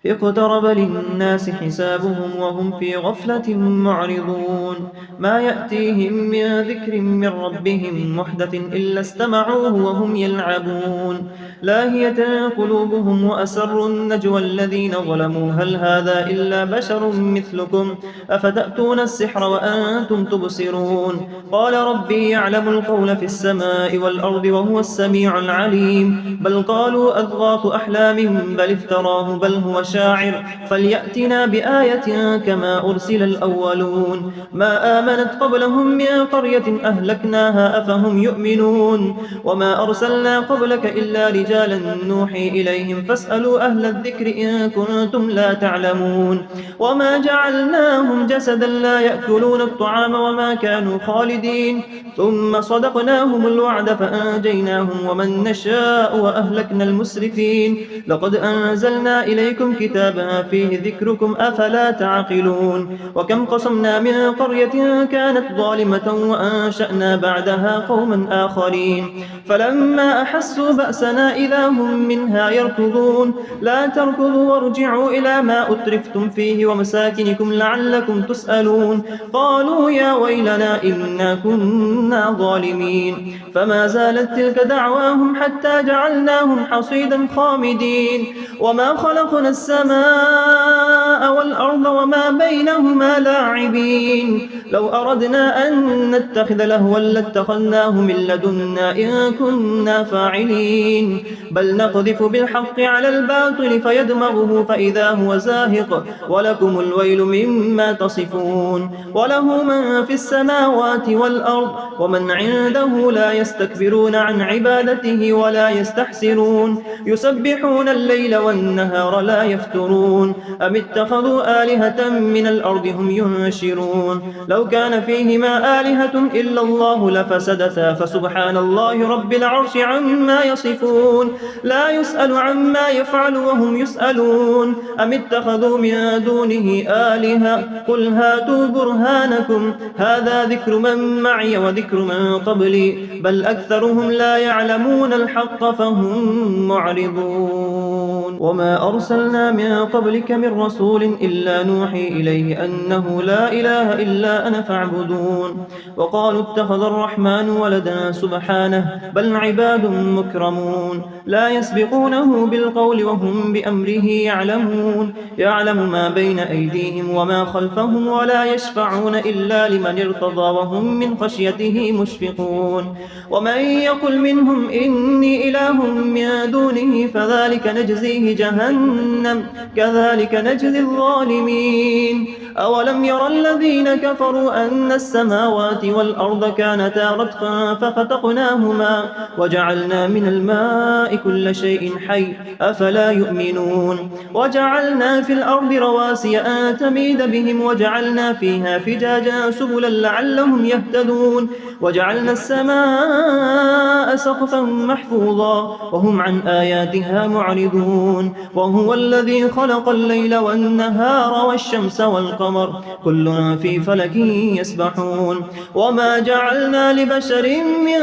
اقترب للناس حسابهم وهم في غفلة معرضون ما يأتيهم من ذكر من ربهم محدث إلا استمعوه وهم يلعبون لاهية قلوبهم وأسروا النجوى الذين ظلموا هل هذا إلا بشر مثلكم أفتأتون السحر وأنتم تبصرون قال ربي يعلم القول في السماء والأرض وهو السميع العليم بل قالوا أضغاث أحلام بل افتراه بل هو شاعر فليأتنا بآية كما أرسل الأولون ما آمنت قبلهم من قرية أهلكناها أفهم يؤمنون وما أرسلنا قبلك إلا رجالا نوحي إليهم فاسألوا أهل الذكر إن كنتم لا تعلمون وما جعلناهم جسدا لا يأكلون الطعام وما كانوا خالدين ثم صدقناهم الوعد فأنجيناهم ومن نشاء وأهلكنا المسرفين لقد أنزلنا إليكم كتابا فيه ذكركم أفلا تعقلون وكم قصمنا من قرية كانت ظالمة وأنشأنا بعدها قوما آخرين فلما أحسوا بأسنا إذا هم منها يركضون لا تركضوا وارجعوا إلى ما أترفتم فيه ومساكنكم لعلكم تسألون قالوا يا ويلنا إنا كنا ظالمين فما زالت تلك دعواهم حتى جعلناهم حصيدا خامدين وما خلقنا السماء والأرض وما بينهما لاعبين لو أردنا أن نتخذ لهوا لاتخذناه من لدنا إن كنا فاعلين بل نقذف بالحق على الباطل فيدمغه فإذا هو زاهق ولكم الويل مما تصفون وله من في السماوات والأرض ومن عنده لا يستكبرون عن عبادته ولا يستحسرون يسبحون الليل والنهار لا يفترون أم اتخذوا آلهة من الأرض هم ينشرون لو كان فيهما آلهة إلا الله لفسدتا فسبحان الله رب العرش عما يصفون لا يسأل عما يفعل وهم يسألون أم اتخذوا من دونه آلهة قل هاتوا برهانكم هذا ذكر من معي وذكر من قبلي بل أكثرهم لا يعلمون الحق فهم معرضون وما أرسلنا من قبلك من رسول إلا نوحي إليه أنه لا إله إلا أنا فاعبدون وقالوا اتخذ الرحمن ولدا سبحانه بل عباد مكرمون لا يسبقونه بالقول وهم بأمره يعلمون يعلم ما بين أيديهم وما خلفهم ولا يشفعون إلا لمن ارتضى وهم من خشيته مشفقون ومن يقل منهم إني إله من دونه فذلك نجزيه جهنم كذلك نجزي الظالمين أولم ير الذين كفروا أن السماوات والأرض كانتا رتقا ففتقناهما وجعلنا من الماء كل شيء حي أفلا يؤمنون وجعلنا في الأرض رواسي أن تميد بهم وجعلنا فيها فجاجا سبلا لعلهم يهتدون وجعلنا السماء سقفا محفوظا وهم عن آياتها معرضون وهو الذي خلق الليل والنهار والشمس والقمر كل في فلك يسبحون وما جعلنا لبشر من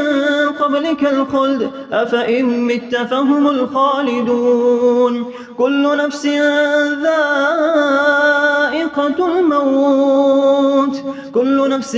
قبلك الخلد أفإن مت فهم الخالدون كل نفس ذائقة الموت كل نفس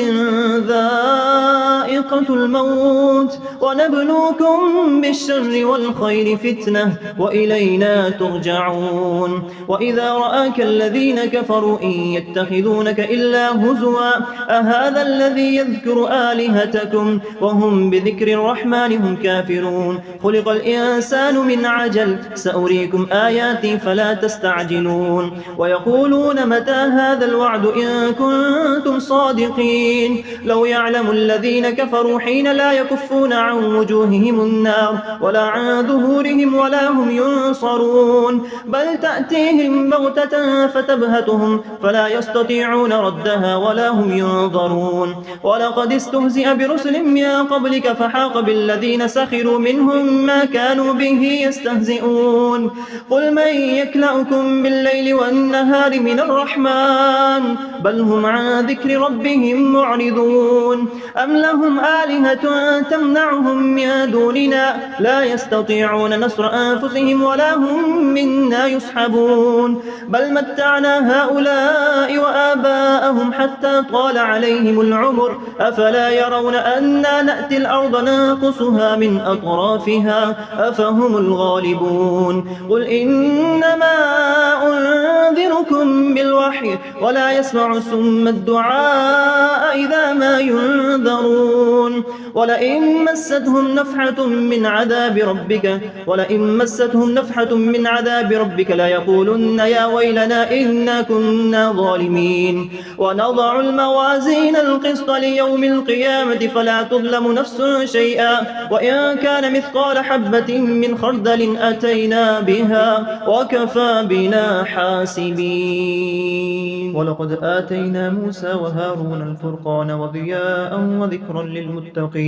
ذائقة الموت ونبلوكم بالشر والخير فتنة وإلينا ترجعون وإذا رآك الذين كفروا إن يتخذونك إلا هزوا أهذا الذي يذكر آلهتكم وهم بذكر الرحمن هم كافرون خلق الإنسان من عجل سأريكم آياتي فلا تستعجلون ويقولون متى هذا الوعد إن كنتم صادقين لو يعلم الذين كفروا حين لا يكفون عن وجوههم النار ولا عن ظهورهم ولا هم ينصرون بل تأتيهم بغتة فتبهتهم فلا يستطيعون ردها ولا هم ينظرون ولقد استهزئ برسل من قبلك فحاق بالذين سخروا منهم ما كانوا به يستهزئون قل من يكلأكم بالليل والنهار من الرحمن بل هم عن ذكر ربهم معرضون أم لهم ألهم آلهة تمنعهم من دوننا لا يستطيعون نصر أنفسهم ولا هم منا يسحبون بل متعنا هؤلاء وآباءهم حتى طال عليهم العمر أفلا يرون أنا نأتي الأرض ننقصها من أطرافها أفهم الغالبون قل إنما أنذركم بالوحي ولا يسمع الصم الدعاء إذا ما ينذرون ولئن مستهم نفحة من عذاب ربك ليقولن يا ويلنا إنا كنا ظالمين ونضع الموازين القسط ليوم القيامة فلا تظلم نفس شيئا وإن كان مثقال حبة من خردل أتينا بها وكفى بنا حاسبين ولقد آتينا موسى وهارون الفرقان وضياء وذكرا للمتقين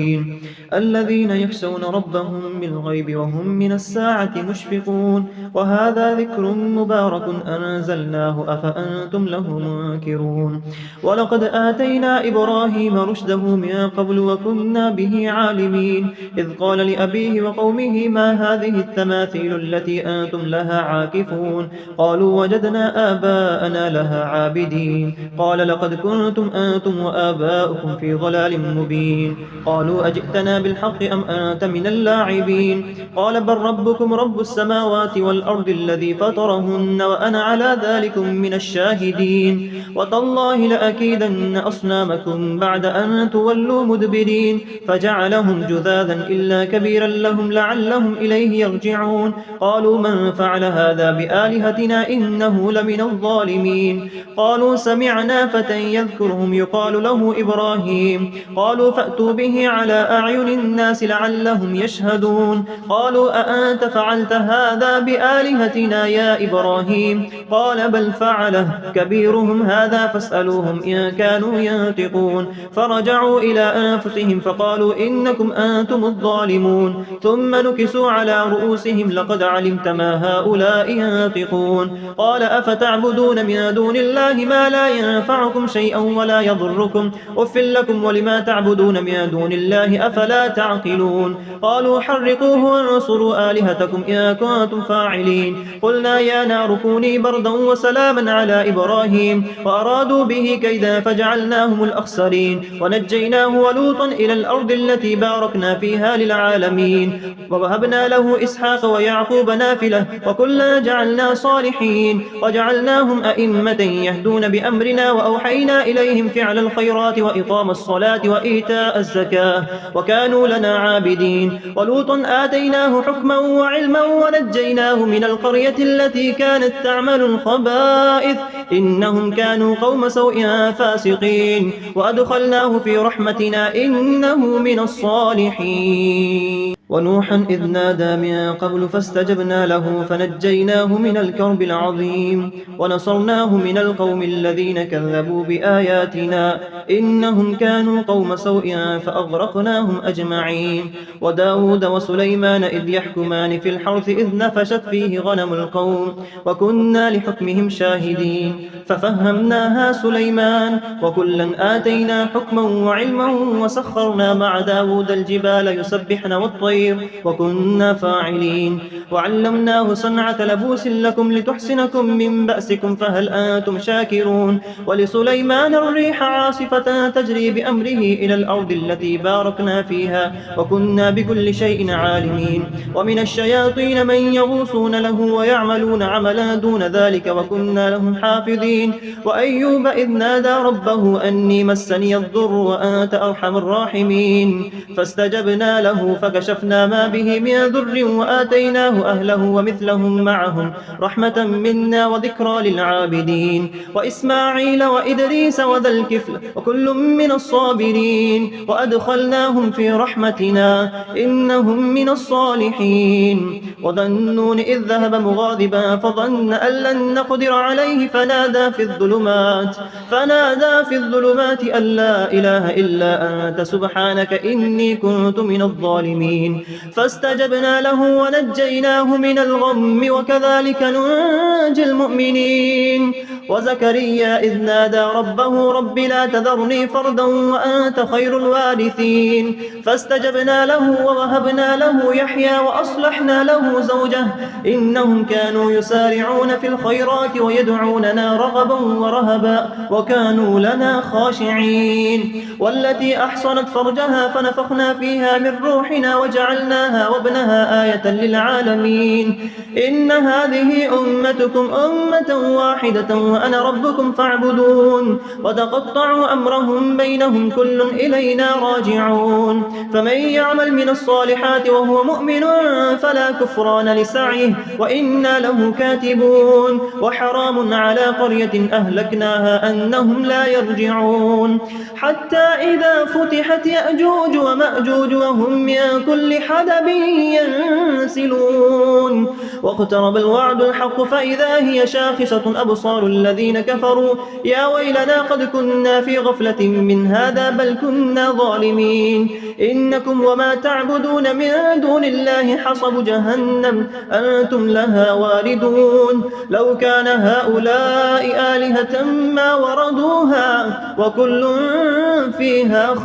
الذين يخشون ربهم بالغيب وهم من الساعة مشفقون وهذا ذكر مبارك أنزلناه أفأنتم له منكرون ولقد آتينا إبراهيم رشده من قبل وكنا به عالمين إذ قال لأبيه وقومه ما هذه التماثيل التي أنتم لها عاكفون قالوا وجدنا آباءنا لها عابدين قال لقد كنتم أنتم وآباؤكم في ضلال مبين قالوا أجئتنا بالحق أم أنت من اللاعبين قال بل ربكم رب السماوات والأرض الذي فطرهن وأنا على ذلك من الشاهدين وتالله لأكيدن أصنامكم بعد أن تولوا مدبرين فجعلهم جذاذا إلا كبيرا لهم لعلهم إليه يرجعون قالوا من فعل هذا بآلهتنا إنه لمن الظالمين قالوا سمعنا فتى يذكرهم يقال له إبراهيم قالوا فأتوا به على أعين الناس لعلهم يشهدون قالوا أأنت فعلت هذا بآلهتنا يا إبراهيم قال بل فعله كبيرهم هذا فاسألوهم إن كانوا ينطقون فرجعوا إلى أنفسهم فقالوا إنكم أنتم الظالمون ثم نكسوا على رؤوسهم لقد علمت ما هؤلاء ينطقون قال أفتعبدون من دون الله ما لا ينفعكم شيئا ولا يضركم أف لكم ولما تعبدون من دون الله أفلا تعقلون قالوا حرقوه وانصروا آلهتكم إن كنتم فاعلين قلنا يا نار كوني بردا وسلاما على إبراهيم وأرادوا به كيدا فجعلناهم الأخسرين ونجيناه ولوطا إلى الأرض التي باركنا فيها للعالمين ووهبنا له إسحاق ويعقوب نافلة وكلا جعلنا صالحين وجعلناهم أئمة يهدون بأمرنا وأوحينا إليهم فعل الخيرات وإقام الصلاة وإيتاء الزكاة وكانوا لنا عابدين ولوطا آتيناه حكما وعلما ونجيناه من القرية التي كانت تعمل الخبائث إنهم كانوا قوم سوء فاسقين وأدخلناه في رحمتنا إنه من الصالحين ونوحا إذ نادى من قبل فاستجبنا له فنجيناه من الكرب العظيم ونصرناه من القوم الذين كذبوا بآياتنا إنهم كانوا قوم سوء فأغرقناهم أجمعين وداود وسليمان إذ يحكمان في الحرث إذ نفشت فيه غنم القوم وكنا لحكمهم شاهدين ففهمناها سليمان وكلا آتينا حكما وعلما وسخرنا مع داود الجبال يسبحن والطير وكنا فاعلين وعلمناه صنعة لبوس لكم لتحسنكم من بأسكم فهل أنتم شاكرون ولسليمان الريح عاصفة تجري بأمره إلى الأرض التي باركنا فيها وكنا بكل شيء عالمين ومن الشياطين من يغوصون له ويعملون عملا دون ذلك وكنا لهم حافظين وأيوب إذ نادى ربه أني مسني الضر وأنت أرحم الراحمين فاستجبنا له فكشفنا ما به من ضر وآتيناه أهله ومثلهم معهم رحمة منا وذكرى للعابدين وإسماعيل وإدريس وذا الكفل وكل من الصابرين وأدخلناهم في رحمتنا إنهم من الصالحين وذا النون إذ ذهب مغاضبا فظن أن لن نقدر عليه فنادى في الظلمات أن لا إله إلا أنت سبحانك إني كنت من الظالمين فاستجبنا له ونجيناه من الغم وكذلك ننجي المؤمنين. وزكريا إذ نادى ربه رب لا تذرني فردا وأنت خير الوارثين فاستجبنا له ووهبنا له يحيى وأصلحنا له زوجه إنهم كانوا يسارعون في الخيرات ويدعوننا رغبا ورهبا وكانوا لنا خاشعين. والتي أحصنت فرجها فنفخنا فيها من روحنا وجعلناها وابنها آية للعالمين. إن هذه أمتكم أمة واحدة وأنا ربكم فاعبدون. وتقطعوا أمرهم بينهم كل إلينا راجعون. فمن يعمل من الصالحات وهو مؤمن فلا كفران لسعيه وإنا له كاتبون. وحرام على قرية أهلكناها أنهم لا يرجعون. حتى إذا فتحت يأجوج ومأجوج وهم من كل حدب ينسلون. واقترب الوعد الحق فإذا هي شاخصة أبصار الذين كفروا يا ويلنا قد كنا في غفلة من هذا بل كنا ظالمين. إنكم وما تعبدون من دون الله حصب جهنم أنتم لها واردون. لو كان هؤلاء آلهة ما وردوها وكل فيها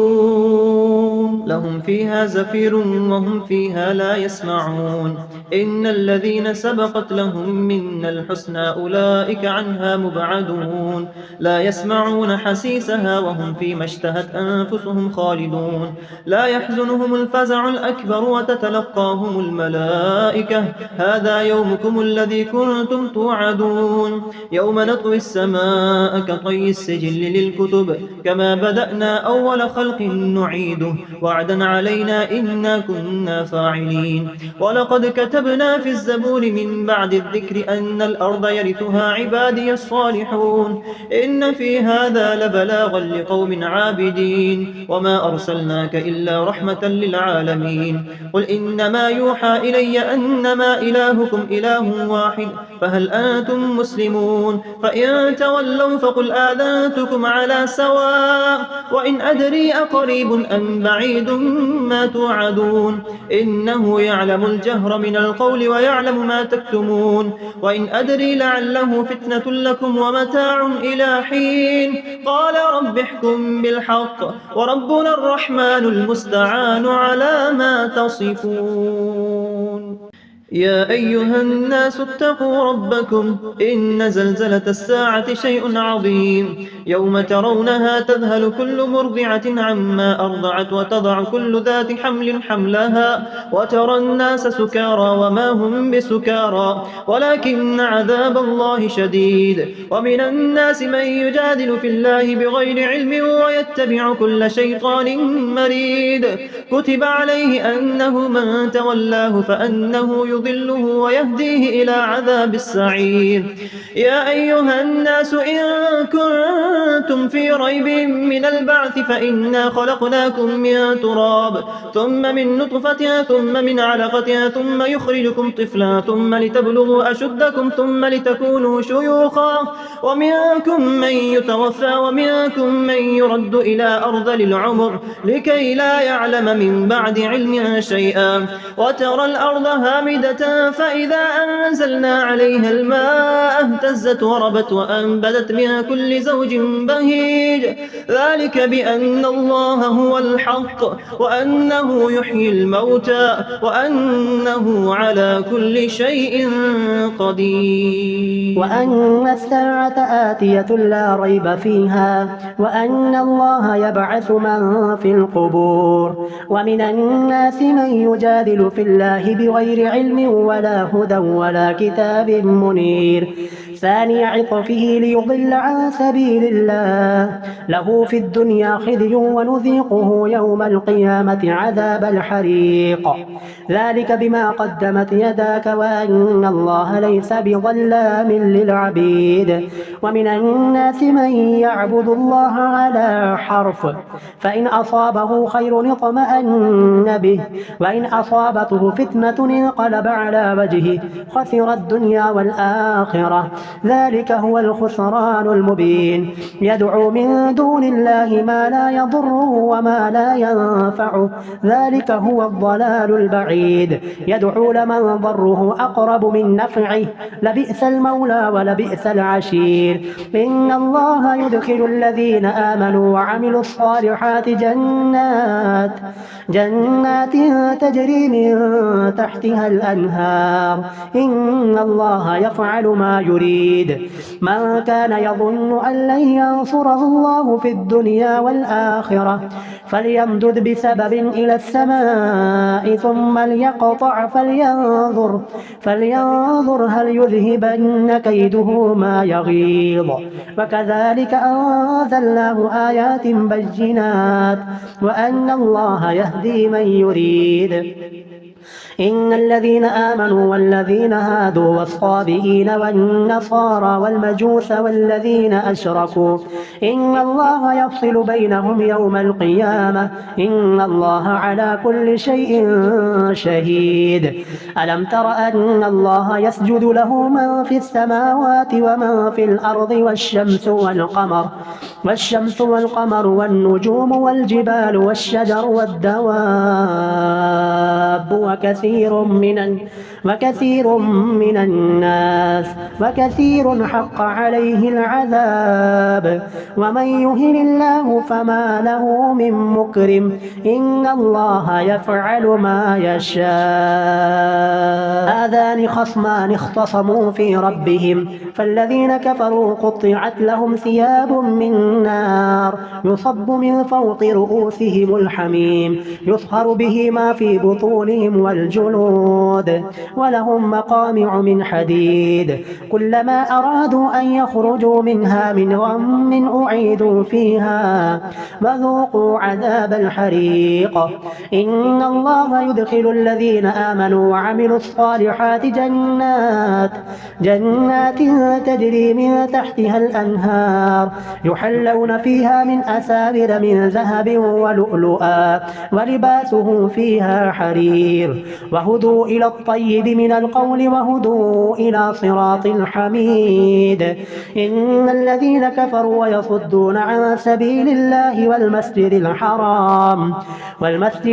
خالدون. لهم فيها زفير وهم فيها لا يسمعون. إن الذين سبقت لهم منا الحسنى أولئك عنها مبعدون. لا يسمعون حسيسها وهم فيما اشتهت أنفسهم خالدون. لا يحزنهم الفزع الأكبر وتتلقاهم الملائكة هذا يومكم الذي كنتم توعدون. يوم نطوي السماء كطي السجل للكتب كما بدأنا أول خلق نعيده وعدا علينا إنا كنا فاعلين. ولقد كتبنا في الزبور من بعد الذكر أن الأرض يرثها عبادي الصالحون. إن في هذا لبلاغا لقوم عابدين. وما أرسلناك إلا رحمة للعالمين. قل إنما يوحى إلي أنما إلهكم إله واحد فهل أنتم مسلمون. فإن تولوا فقل آذنتكم على سواء وإن أدري أقريب أم بعيد ما توعدون. إنه يعلم الجهر من القول ويعلم ما تكتمون. وإن أدري لعله فتنة لكم ومتاع إلى حين. قال رب احكم بالحق وربنا الرحمن المستعان على ما تصفون. يا أيها الناس اتقوا ربكم إن زلزلة الساعة شيء عظيم. يوم ترونها تذهل كل مرضعة عما أرضعت وتضع كل ذات حمل حملها وترى الناس سكارى وما هم بسكارى ولكن عذاب الله شديد. ومن الناس من يجادل في الله بغير علم ويتبع كل شيطان مريد. كتب عليه أنه من تولاه فأنه يضله ويهديه إلى عذاب السعير. يا أيها الناس إن كنتم في ريب من البعث فإنا خلقناكم من تراب ثم من نطفة ثم من علقة ثم يخرجكم طفلا ثم لتبلغوا أشدكم ثم لتكونوا شيوخا ومنكم من يتوفى ومنكم من يرد إلى أرذل العمر لكي لا يعلم من بعد علم شيئا. وترى الأرض هامدة فإذا أنزلنا عليها الماء اهتزت وربت وأنبتت من كل زوج بهيج. ذلك بأن الله هو الحق وأنه يحيي الموتى وأنه على كل شيء قدير. وأن الساعة آتية لا ريب فيها وأن الله يبعث من في القبور. ومن الناس من يجادل في الله بغير علم ولا هدى ولا كتاب منير. ثاني عطفه ليضل عن سبيل الله له في الدنيا خزي ونذيقه يوم القيامة عذاب الحريق. ذلك بما قدمت يداك وأن الله ليس بظلام للعبيد. ومن الناس من يعبد الله على حرف فإن أصابه خير اطمأن به وإن أصابته فتنة انقلب وانقلب على وجهه خسر الدنيا والآخرة ذلك هو الخسران المبين يدعو من دون الله ما لا يضره وما لا ينفعه ذلك هو الضلال البعيد يدعو لمن ضره أقرب من نفعه لبئس المولى ولبئس العشير إن الله يدخل الذين آمنوا وعملوا الصالحات جنات تجري من تحتها الأنهار إن الله يفعل ما يريد من كان يظن أن لن ينصره الله في الدنيا والآخرة فليمدد بسبب إلى السماء ثم ليقطع فلينظر هل يذهبن كيده ما يغيظ وكذلك أنزلناه آيات بينات وأن الله يهدي من يريد إن الذين آمنوا والذين هادوا والصابئين والنصارى والمجوس والذين أشركوا إن الله يفصل بينهم يوم القيامة إن الله على كل شيء شهيد ألم تر أن الله يسجد له من في السماوات ومن في الأرض والشمس والقمر والنجوم والجبال والشجر والدواب وكثير من الناس وكثير حق عليه العذاب ومن يهن الله فما له من مكرم إن الله يفعل ما يشاء هذان خصمان اختصموا في ربهم فالذين كفروا قطعت لهم ثياب من نار يصب من فوق رؤوسهم الحميم يصهر به ما في بطونهم والجلود ولهم مقامع من حديد كلما أرادوا أن يخرجوا منها من غم أعيدوا فيها وذوقوا عذاب الحريق إن الله يدخل الذين آمنوا وعملوا الصالحات جنات تجري من تحتها الأنهار يحلون فيها من أساور من ذهب ولؤلؤا ولباسهم فيها حرير وهدوا إلى الطيب من القول وهدوا إلى صراط الحميد إن الذين كفروا ويصدون عن سبيل الله والمسجد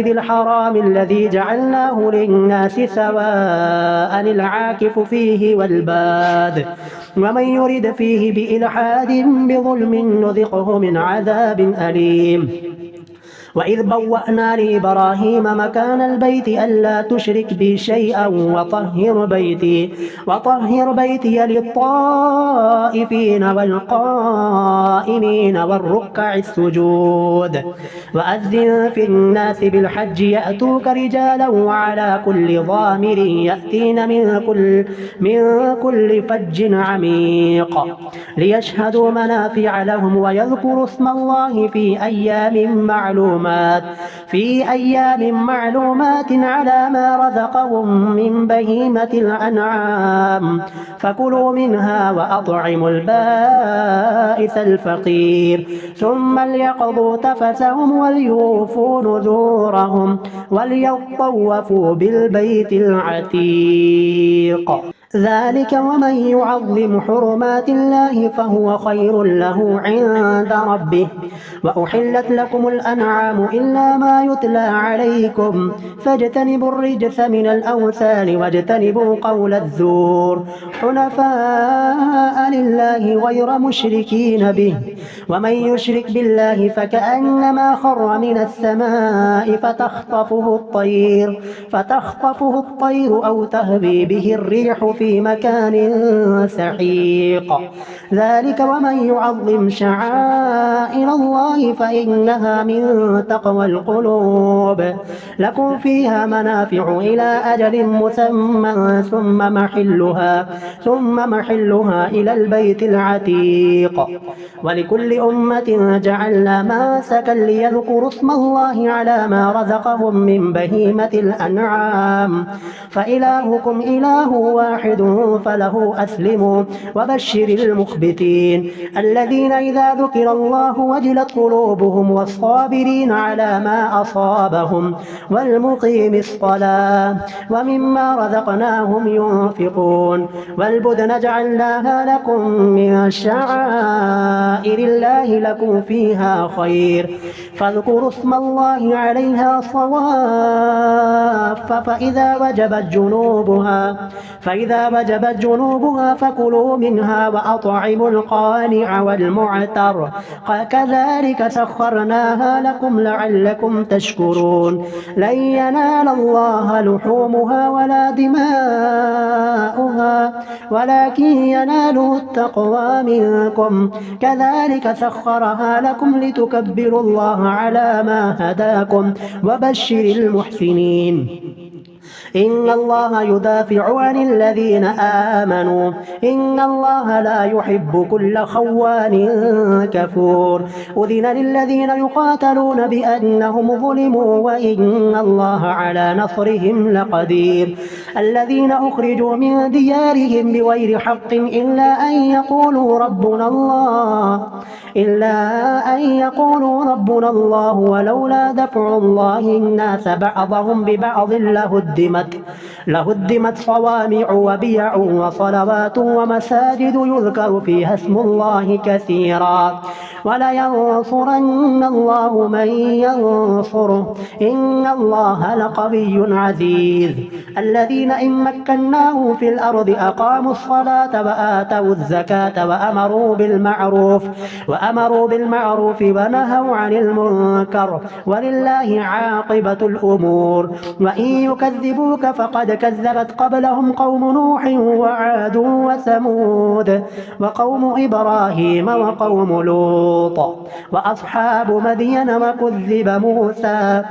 الحرام الذي جعلناه للناس سواء العاكف فيه والباد ومن يرد فيه بإلحاد بظلم نذقه من عذاب أليم وإذ بوأنا لإبراهيم مكان البيت ألا تشرك بي شيئا وطهر بيتي للطائفين والقائمين والركع السجود وأذن في الناس بالحج يأتوك رجالا وعلى كل ضامر يأتين من كل فج عميق ليشهدوا منافع لهم ويذكروا اسم الله في أيام معلومات على ما رزقهم من بهيمة الأنعام فكلوا منها وأطعموا البائس الفقير ثم ليقضوا تفثهم وليوفوا نذورهم وليطوفوا بالبيت العتيق ذلك ومن يعظم حرمات الله فهو خير له عند ربه وأحلت لكم الأنعام إلا ما يتلى عليكم فاجتنبوا الرجس من الأوثان واجتنبوا قول الزور حنفاء لله غير مشركين به ومن يشرك بالله فكأنما خر من السماء فتخطفه الطير أو تهوي به الريح في مكان سحيق ذلك ومن يعظم شعائر الله فإنها من تقوى القلوب لكم فيها منافع إلى أجل مسمى ثم محلها إلى البيت العتيق ولكل لكل أمة جعلنا منسكا ليذكروا اسم الله على ما رزقهم من بهيمة الأنعام فإلهكم إله واحد فله أسلموا وبشر المخبتين الذين إذا ذكر الله وجلت قلوبهم والصابرين على ما أصابهم والمقيم الصلاة ومما رزقناهم ينفقون والبدن جعلناها لكم من شعائر الله لكم فيها خير فاذكروا اسم الله عليها صواف فإذا وجبت جنوبها فكلوا منها وأطعموا القانع والمعتر كذلك سخرناها لكم لعلكم تشكرون لن ينال الله لحومها ولا دماؤها ولكن يناله التقوى منكم كذلك سخرها لكم لتكبروا الله على ما هداكم وبشر المحسنين إن الله يدافع عن الذين آمنوا إن الله لا يحب كل خوان كفور أذن للذين يقاتلون بأنهم ظلموا وإن الله على نصرهم لقدير الذين أخرجوا من ديارهم بغير حق إلا أن يقولوا ربنا الله ولولا دفع الله الناس بعضهم ببعض لهدمت صوامع وبيع وصلوات ومساجد يذكر فيها اسم الله كثيرا ولينصرن الله من ينصره إن الله لقوي عزيز الذين إن مكناهم في الأرض أقاموا الصلاة وآتوا الزكاة وأمروا بالمعروف ونهوا عن المنكر ولله عاقبة الأمور وإن يكذبوك فقد كذبت قبلهم قوم نوح وعاد وثمود وقوم إبراهيم وقوم لوط وأصحاب مدين وكذب موسى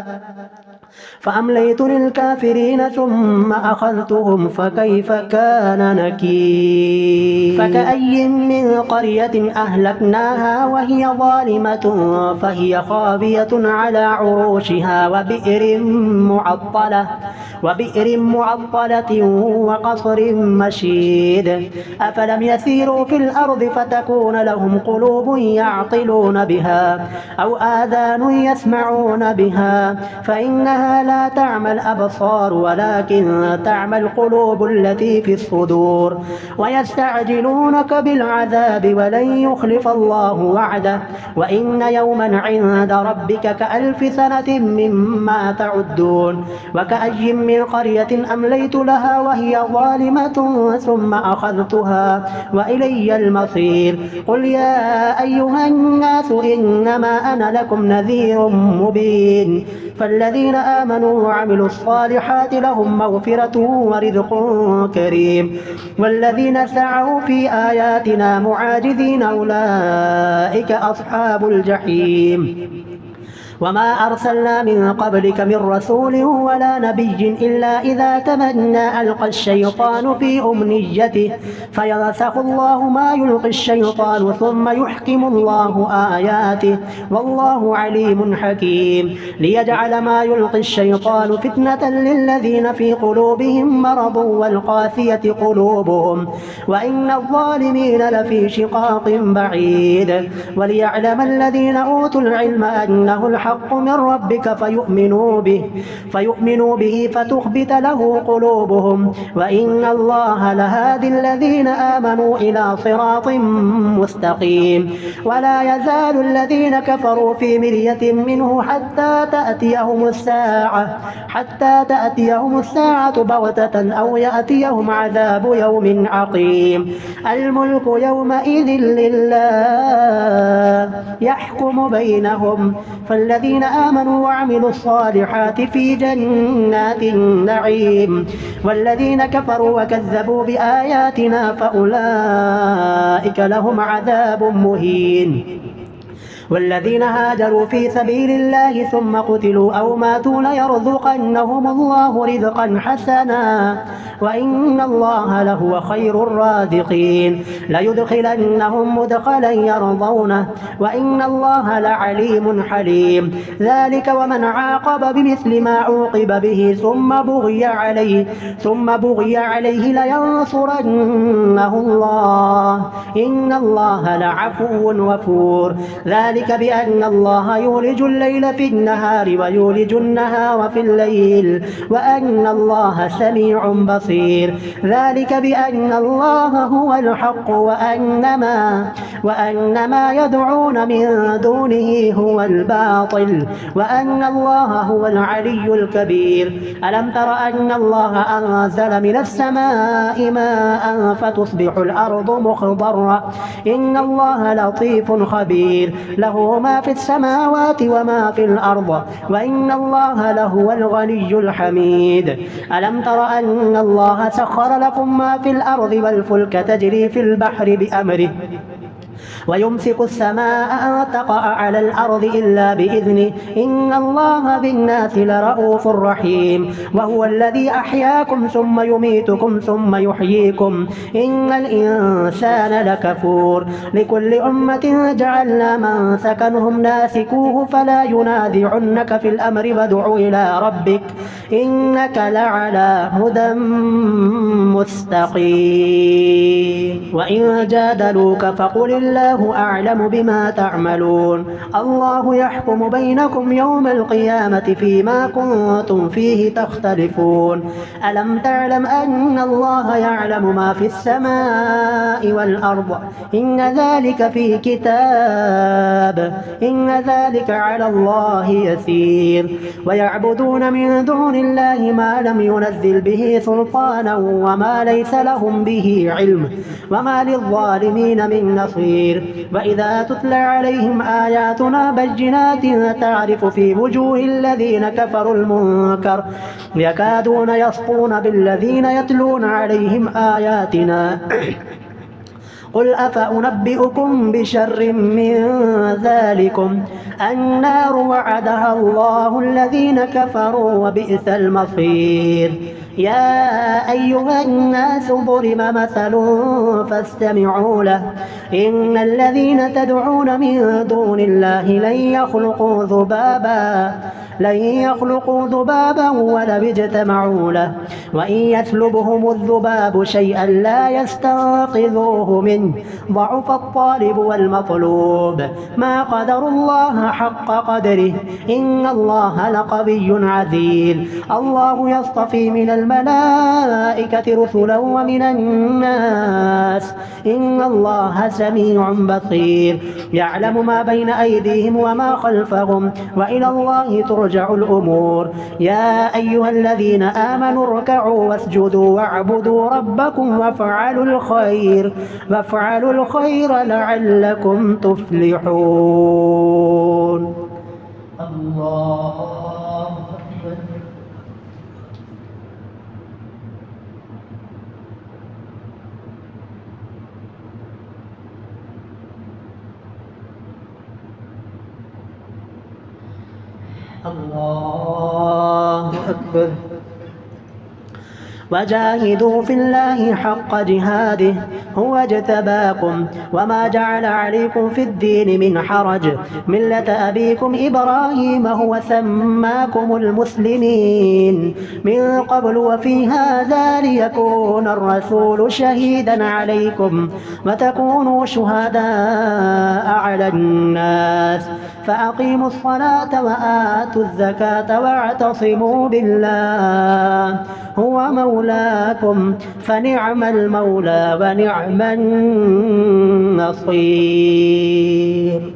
فأمليت للكافرين ثم أخذتهم فكيف كان نكير فكأي من قرية أهلكناها وهي ظالمة فهي خاوية على عروشها وبئر معطلة وقصر مشيد أفلم يسيروا في الأرض فتكون لهم قلوب يعقلون بها أو آذان يسمعون بها فإنها لا تعمى الأبصار ولكن تعمى القلوب التي في الصدور ويستعجلونك بالعذاب ولن يخلف الله وعده وإن يوما عند ربك كألف سنة مما تعدون وكأي من قرية أمليت لها وهي ظالمة ثم أخذتها وإلي المصير قل يا أيها الناس إنما أنا لكم نذير مبين فالذين آمنوا وعملوا الصالحات لهم مغفرة ورزق كريم والذين سعوا في آياتنا معاجزين أولئك أصحاب الجحيم وما أرسلنا من قبلك من رسول ولا نبي إلا إذا تمنى ألقى الشيطان في أمنيته فينسخ الله ما يلقي الشيطان ثم يحكم الله آياته والله عليم حكيم ليجعل ما يلقي الشيطان فتنة للذين في قلوبهم مرض والقاسية قلوبهم وإن الظالمين لفي شقاق بعيد وليعلم الذين أوتوا العلم أنه الحق من ربك فيؤمنوا به فتخبت له قلوبهم وإن الله لهادي الذين آمنوا إلى صراط مستقيم ولا يزال الذين كفروا في مرية منه حتى تأتيهم الساعة بغتة أو يأتيهم عذاب يوم عقيم الملك يومئذ لله يحكم بينهم فالذين آمنوا وعملوا الصالحات في جنات النعيم والذين كفروا وكذبوا بآياتنا فأولئك لهم عذاب مهين والذين هاجروا في سبيل الله ثم قتلوا أو ماتوا ليرزقنهم الله رزقا حسنا وإن الله لهو خير الرازقين ليدخلنهم مدخلا يرضونه وإن الله لعليم حليم ذلك ومن عاقب بمثل ما عوقب به ثم بغي عليه لينصرنه الله إن الله لعفو غفور ذلك بأن الله يولج الليل في النهار ويولج النهار في الليل وأن الله سميع بصير ذلك بأن الله هو الحق وأن ما يدعون من دونه هو الباطل وأن الله هو العلي الكبير ألم تر أن الله أنزل من السماء ماء فتصبح الأرض مخضرة إن الله لطيف خبير له ما في السماوات وما في الأرض وإن الله لهو الغني الحميد ألم تر أن الله سخر لكم ما في الأرض والفلك تجري في البحر بأمره ويمسك السماء أن تقع على الأرض إلا بإذنه إن الله بالناس لرؤوف رحيم وهو الذي أحياكم ثم يميتكم ثم يحييكم إن الإنسان لكفور لكل أمة جعلنا من سكنهم ناسكوه فلا ينازعنك في الأمر وادع إلى ربك إنك لعلى هدى مستقيم وإن جادلوك فقل الله أعلم بما تعملون الله يحكم بينكم يوم القيامة فيما كنتم فيه تختلفون ألم تعلم أن الله يعلم ما في السماء والأرض إن ذلك في كتاب إن ذلك على الله يسير ويعبدون من دون الله ما لم ينزل به سلطانا وما ليس لهم به علم وما للظالمين من نصير وإذا تتلى عليهم آياتنا بينات تعرف في وجوه الذين كفروا المنكر يكادون يسطون بالذين يتلون عليهم آياتنا قل أفأنبئكم بشر من ذلكم النار وعدها الله الذين كفروا وبئس المصير يا أيها الناس ضرب مثل فاستمعوا له إن الذين تدعون من دون الله لن يخلقوا ذبابا ولو اجتمعوا له وإن يسلبهم الذباب شيئا لا يستنقذوه منه ضعف الطالب والمطلوب ما قدر الله حق قدره إن الله لقوي عزيز الله يصطفي من الملائكة رسلا ومن الناس إن الله سميع بصير يعلم ما بين أيديهم وما خلفهم وإلى الله ترجع الأمور يا أيها الذين آمنوا اركعوا واسجدوا واعبدوا ربكم وافعلوا الخير لعلكم تفلحون الله أكبر الله أكبر وجاهدوا في الله حق جهاده هو اجتباكم وما جعل عليكم في الدين من حرج ملة أبيكم إبراهيم هو سماكم المسلمين من قبل وفي هذا ليكون الرسول شهيدا عليكم وتكونوا شهداء على الناس فأقيموا الصلاة وآتوا الزكاة واعتصموا بالله هو مولاكم فنعم المولى ونعم النصير.